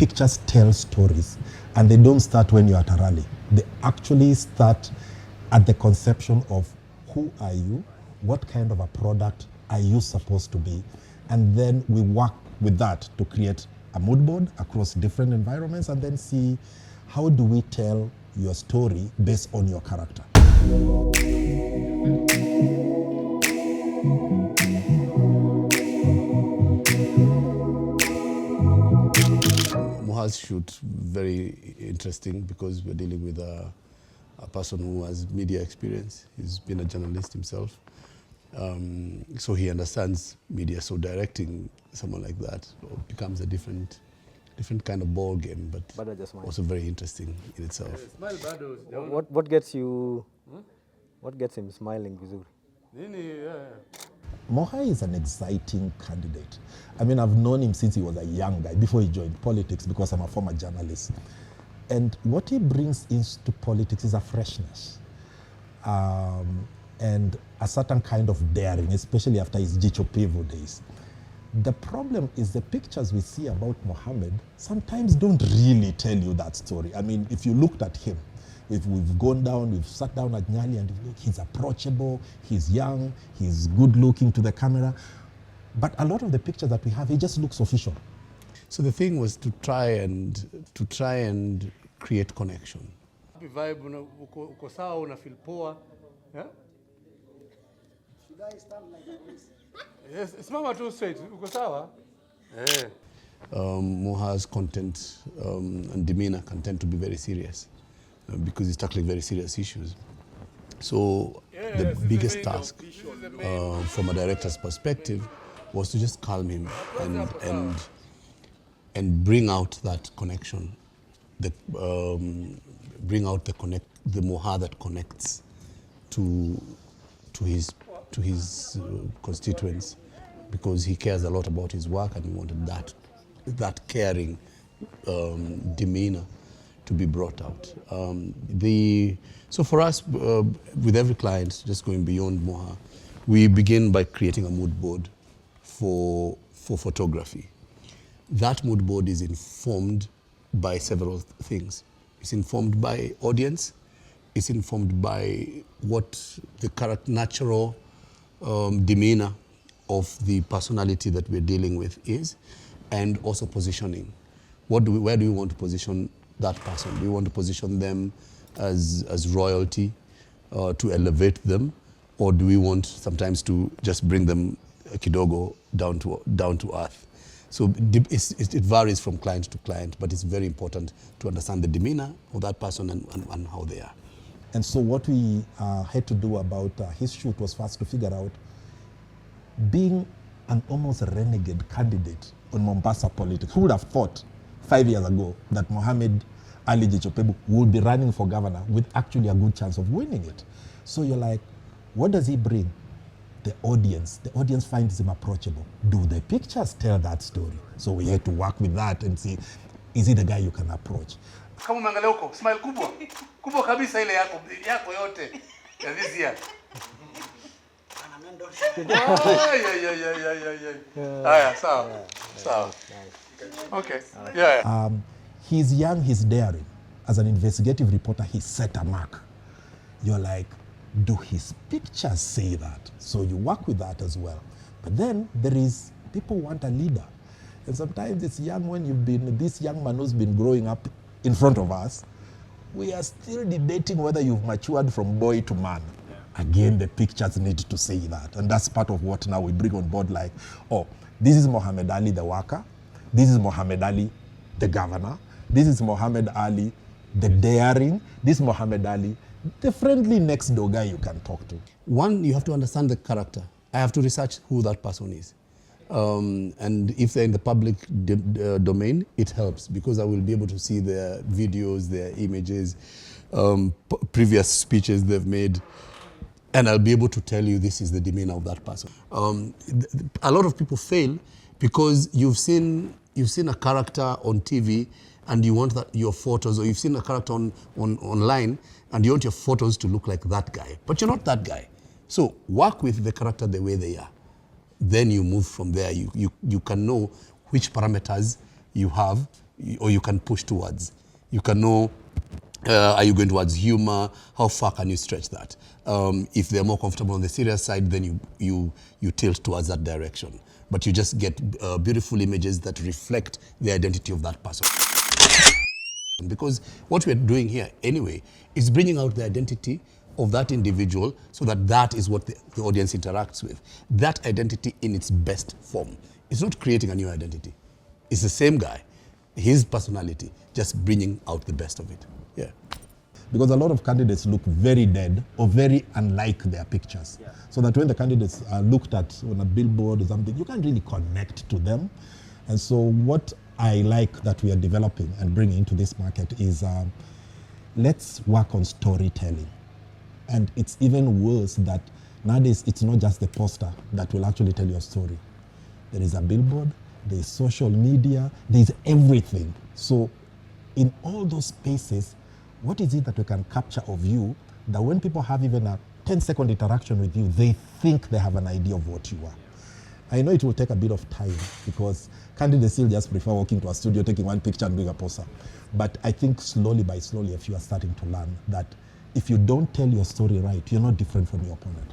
pictures tell stories, and they don't start when you're at a rally. They actually start at the conception of who are you, what kind of a product are you supposed to be, and then we work with that to create a mood board across different environments and then see how do we tell your story based on your character. MOHA's shoot very interesting because we're dealing with a person who has media experience. He's been a journalist himself. So he understands media, so directing someone like that becomes a different kind of ball game, but also very interesting in itself. What gets you? What gets him smiling, Vizuri? MOHA is an exciting candidate. I mean, I've known him since he was a young guy, before he joined politics, because I'm a former journalist. And what he brings into politics is a freshness and a certain kind of daring, especially after his JICHO PEVU days. The problem is the pictures we see about Mohammed sometimes don't really tell you that story. I mean, if you looked at him, if we've gone down, we've sat down at Nyali and look, he's approachable, he's young, he's good looking to the camera. But a lot of the pictures that we have, he just looks official. So the thing was to try and create connection. Happy vibe, uko sawa, una feel poa. Yeah? Should I stand like this? Yes, simama tu straight, uko sawa? Eh. MOHA's content and demeanor can tend to be very serious because it's tackling very serious issues. So the biggest task from a director's perspective was to just calm him and bring out that connection, bring out the MOHA that connects to his constituents, because he cares a lot about his work and he wanted that caring demeanor to be brought out. So for us, with every client, just going beyond MOHA, we begin by creating a mood board for photography. That mood board is informed by several things. It's informed by audience, it's informed by what the natural demeanor of the personality that we're dealing with is, and also positioning. Where do we want to position that person? Do we want to position them as royalty to elevate them, or do we want sometimes to just bring them kidogo down to earth? So it varies from client to client, but it's very important to understand the demeanor of that person and how they are. And so what we had to do about his shoot was first to figure out, being an almost renegade candidate on Mombasa politics, who would have thought 5 years ago that Mohammed Ali JICHO PEVU would be running for governor with actually a good chance of winning it? So you're like, what does he bring? The audience finds him approachable. Do the pictures tell that story? So we had to work with that and see, is he the guy you can approach? Kama umeangalia huko, smile kubwa kabisa ile yako yote ya this year. Haya, sawa. Okay. Yeah. He's young, he's daring. As an investigative reporter, he set a mark. You're like, do his pictures say that? So you work with that as well. But then people want a leader. And sometimes it's young when this young man who's been growing up in front of us, we are still debating whether you've matured from boy to man. Again, the pictures need to say that. And that's part of what now we bring on board, like, oh, this is Mohammed Ali, the worker. This is Mohammed Ali, the governor. This is Mohammed Ali, the daring. This is Mohammed Ali, the friendly next door guy you can talk to. One, you have to understand the character. I have to research who that person is. And if they're in the public domain, it helps because I will be able to see their videos, their images, previous speeches they've made, and I'll be able to tell you this is the demeanor of that person. A lot of people fail because you've seen a character on TV and you want your photos, or you've seen a character online and you want your photos to look like that guy, but you're not that guy. So work with the character the way they are. Then you move from there. You can know which parameters you have or you can push towards. You can know, are you going towards humor? How far can you stretch that? If they're more comfortable on the serious side, then you tilt towards that direction. But you just get beautiful images that reflect the identity of that person. Because what we're doing here anyway is bringing out the identity of that individual so that that is what the audience interacts with. That identity in its best form. It's not creating a new identity. It's the same guy, his personality, just bringing out the best of it. Yeah. Because a lot of candidates look very dead or very unlike their pictures. Yeah. So that when the candidates are looked at on a billboard or something, you can't really connect to them. And so what I like that we are developing and bringing into this market is let's work on storytelling. And it's even worse that nowadays it's not just the poster that will actually tell your story. There is a billboard, there is social media, there is everything. So in all those spaces, what is it that we can capture of you that when people have even a 10-second interaction with you, they think they have an idea of what you are? I know it will take a bit of time because candidates still just prefer walking to a studio, taking one picture and doing a poster. But I think slowly by slowly, if you are starting to learn that if you don't tell your story right, you're not different from your opponent.